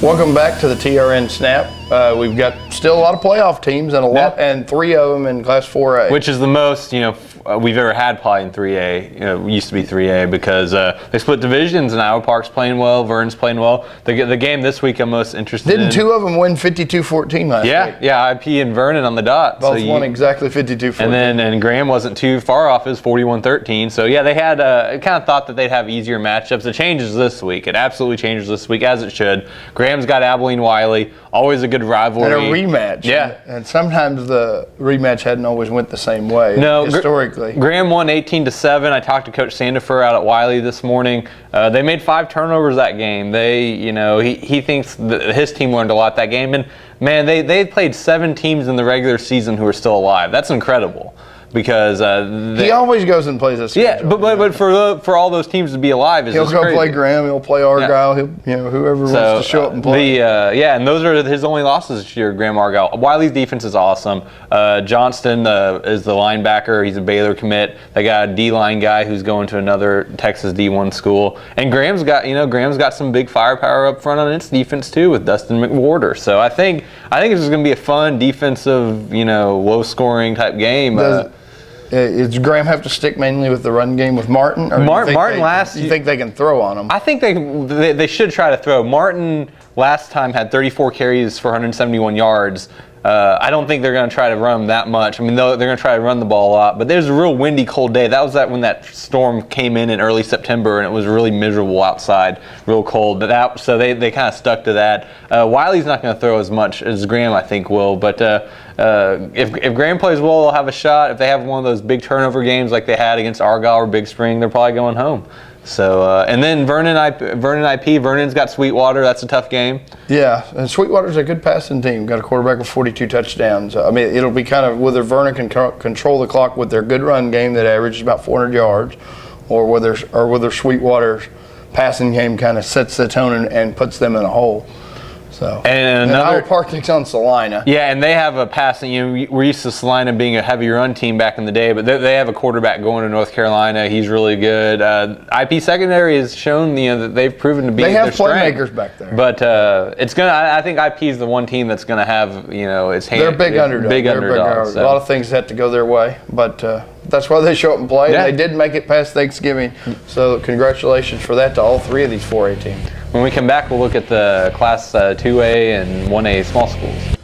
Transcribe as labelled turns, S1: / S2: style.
S1: Welcome back to the TRN Snap. We've got still a lot of playoff teams and 3 of them in Class 4A.
S2: Which is the most, we've ever had probably in 3A. It used to be 3A because they split divisions and Iowa Park's playing well, Vernon's playing well. The game this week I'm most interested in.
S1: Didn't 2 of them win 52-14 last week?
S2: Yeah, IP and Vernon on the dot.
S1: Both won exactly 52-14.
S2: And Graham wasn't too far off. It was 41-13. So yeah, they had kind of thought that they'd have easier matchups. It changes this week. It absolutely changes this week, as it should. Graham's got Abilene-Wylie, always a good rivalry.
S1: And a rematch.
S2: Yeah.
S1: And sometimes the rematch hadn't always went the same way.
S2: No,
S1: historically.
S2: Graham won 18-7. I talked to Coach Sandifer out at Wylie this morning. They made 5 turnovers that game. He thinks that his team learned a lot that game. And man, they played 7 teams in the regular season who are still alive. That's incredible. Because
S1: he always goes and plays a schedule.
S2: Yeah, but for all those teams to be alive is
S1: he'll go
S2: crazy.
S1: Play Graham, he'll play Argyle, whoever wants to show up and play.
S2: And those are his only losses this year, Graham Argyle. Wiley's defense is awesome. Johnston is the linebacker. He's a Baylor commit. They got a D-line guy who's going to another Texas D1 school. And Graham's got some big firepower up front on its defense too with Dustin McWhorter. So I think this is going to be a fun defensive, low-scoring type game.
S1: Does Graham have to stick mainly with the run game with Martin? Or you think they can throw on him?
S2: I think they should try to throw. Martin last time had 34 carries for 171 yards. I don't think they're going to try to run him that much. I mean, they're going to try to run the ball a lot. But there's a real windy, cold day. That was when that storm came in early September, and it was really miserable outside, real cold. So they kind of stuck to that. Wiley's not going to throw as much as Graham, I think, will. But if Graham plays well, they'll have a shot. If they have one of those big turnover games like they had against Argyle or Big Spring, they're probably going home. So and then Vernon IP. Vernon's got Sweetwater. That's a tough game.
S1: Yeah, and Sweetwater's a good passing team. Got a quarterback with 42 touchdowns. I mean, it'll be kind of whether Vernon can control the clock with their good run game that averages about 400 yards, or whether Sweetwater's passing game kind of sets the tone and puts them in a hole. So
S2: and
S1: Iowa Park takes on Salina.
S2: Yeah, and they have a passing. We're used to Salina being a heavy run team back in the day, but they have a quarterback going to North Carolina. He's really good. IP secondary has shown that they've proven to be.
S1: They have
S2: strength.
S1: playmakers back there.
S2: But it's gonna. I think IP is the one team that's gonna have its hand.
S1: They're big underdogs.
S2: Big underdogs.
S1: So. A lot of things have to go their way, but that's why they show up and play.
S2: Yeah.
S1: And they did make it past Thanksgiving, so congratulations for that to all 3 of these 4A teams.
S2: When we come back, we'll look at the Class 2A and 1A small schools.